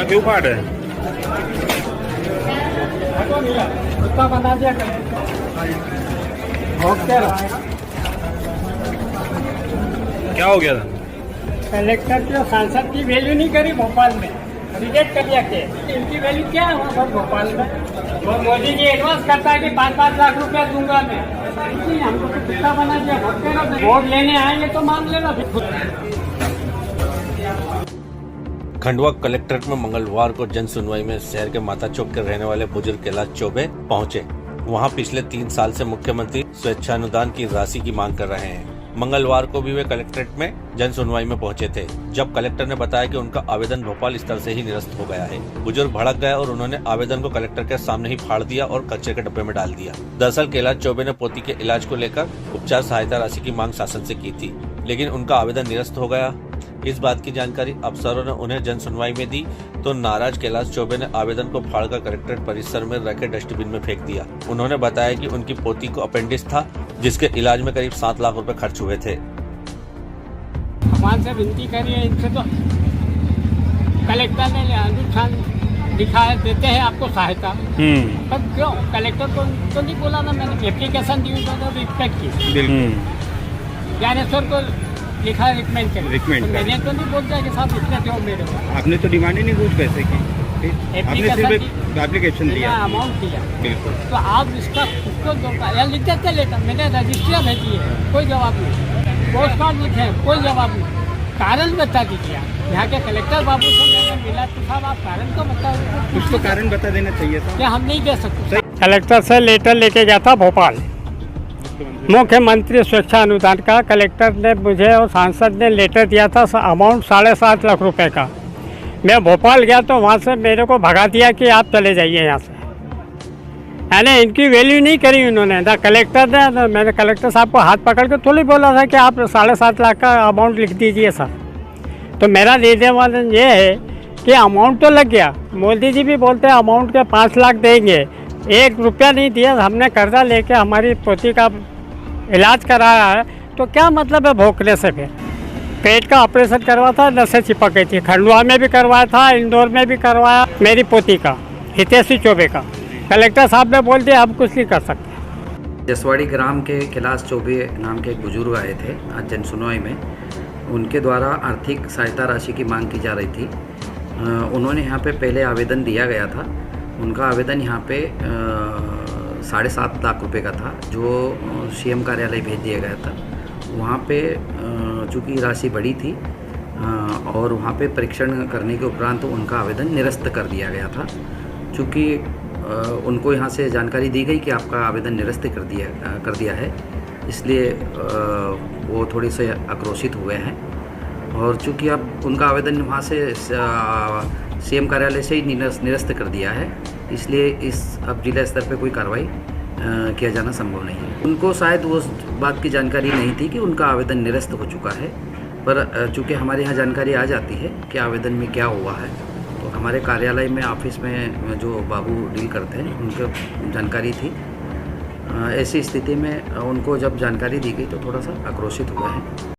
क्यों फाड़ है? बना दिया क्या हो गया था? कलेक्टर जो सांसद की वैल्यू नहीं करी भोपाल में, रिजेक्ट कर दिया के इनकी वैल्यू क्या है वहाँ पर भोपाल में। और मोदी जी एडवांस करता है कि 5-5 लाख रुपया दूंगा मैं, हमको तो कितना बना दिया। वोट लेने आएंगे तो मान लेना। खंडवा कलेक्ट्रेट में मंगलवार को जन सुनवाई में शहर के माता चौक के रहने वाले बुजुर्ग कैलाश चौबे पहुंचे। वहां पिछले 3 साल से मुख्यमंत्री स्वेच्छानुदान की राशि की मांग कर रहे हैं। मंगलवार को भी वे कलेक्ट्रेट में जन सुनवाई में पहुंचे थे, जब कलेक्टर ने बताया कि उनका आवेदन भोपाल स्तर से ही निरस्त हो गया है। बुजुर्ग भड़क गए और उन्होंने आवेदन को कलेक्टर के सामने ही फाड़ दिया और कचरे के डब्बे में डाल दिया। दरअसल कैलाश चौबे ने पोती के इलाज को लेकर उपचार सहायता राशि की मांग शासन से की थी, लेकिन उनका आवेदन निरस्त हो गया। इस बात की जानकारी अफसरों ने उन्हें जन सुनवाई में दी तो नाराज कैलाश चौबे ने आवेदन को फाड़कर कलेक्ट्रेट परिसर में रखे डस्टबिन में फेंक दिया। उन्होंने बताया कि उनकी पोती को अपेंडिक्स था, जिसके इलाज में करीब 7 लाख रुपए खर्च हुए थे। भगवान से विनती करिए, इनसे तो कलेक्टर ने अनुष्ठान दिखाया देते हैं आपको सहायता, पर क्यों कलेक्टर को तो नहीं बोला ना। मैंने एप्लीकेशन दी, उन्होंने रिस्पेक्ट की, ज्ञानेश्वर को लिखा रिकमेंड कर, मैंने तो नहीं बोल दिया कि साहब इतने दो मेरे को। आपने तो डिमांड ही नहीं कुछ पैसे की, आपने सिर्फ एक एप्लीकेशन दिया, अमाउंट दिया। बिल्कुल। तो आप इसका उसको लिख देते लेटर, मैंने रजिस्ट्रिया भेजी है, कोई जवाब नहीं। पोस्ट कार्ड लिखे, कोई जवाब नहीं। कारण बता दीजिए, यहाँ के कलेक्टर बाबू से मैंने मिला तो साहब आप कारण तो बताओ। कुछ तो कारण बता देना चाहिए था। क्या हम नहीं दे सकते? कलेक्टर से लेटर लेके गया था भोपाल, मुख्यमंत्री स्वेच्छानुदान का। कलेक्टर ने मुझे और सांसद ने लेटर दिया था अमाउंट 7.5 लाख रुपए का। मैं भोपाल गया तो वहाँ से मेरे को भगा दिया कि आप चले जाइए यहाँ से, यानी इनकी वैल्यू नहीं करी उन्होंने ना कलेक्टर ने। मैंने कलेक्टर साहब को हाथ पकड़ के थोड़ी बोला था कि आप 7.5 लाख का अमाउंट लिख दीजिए सर। तो मेरा निवेदन ये है कि अमाउंट तो लग गया, मोदी जी भी बोलते हैं अमाउंट के 5 लाख देंगे, 1 रुपया नहीं दिया। हमने कर्जा लेके हमारी पोती का इलाज कराया है, तो क्या मतलब है भोंकने से? फिर पेट का ऑपरेशन करवा था, नसें चिपक गई थी। खंडवा में भी करवाया था, इंदौर में भी करवाया मेरी पोती का, हितेशी चौबे का। कलेक्टर साहब ने बोल दिया हम कुछ नहीं कर सकते। जसवाड़ी ग्राम के कैलाश चौबे नाम के एक बुजुर्ग आए थे आज जन सुनवाई में। उनके द्वारा आर्थिक सहायता राशि की मांग की जा रही थी। उन्होंने यहाँ पे पहले आवेदन दिया गया था। उनका आवेदन यहाँ पे 7.5 लाख रुपए का था, जो सीएम कार्यालय भेज दिया गया था। वहाँ पे चूँकि राशि बड़ी थी और वहाँ पे परीक्षण करने के उपरांत उनका आवेदन निरस्त कर दिया गया था। चूँकि उनको यहाँ से जानकारी दी गई कि आपका आवेदन निरस्त कर दिया है, इसलिए वो थोड़े से आक्रोशित हुए हैं। और चूँकि अब उनका आवेदन वहाँ से सीएम कार्यालय से ही निरस्त कर दिया है, इसलिए अब जिला स्तर पे कोई कार्रवाई किया जाना संभव नहीं है। उनको शायद उस बात की जानकारी नहीं थी कि उनका आवेदन निरस्त हो चुका है, पर चूँकि हमारे यहाँ जानकारी आ जाती है कि आवेदन में क्या हुआ है, तो हमारे कार्यालय में ऑफिस में जो बाबू डील करते हैं उनको जानकारी थी। ऐसी स्थिति में उनको जब जानकारी दी गई तो थोड़ा सा आक्रोशित हुआ है।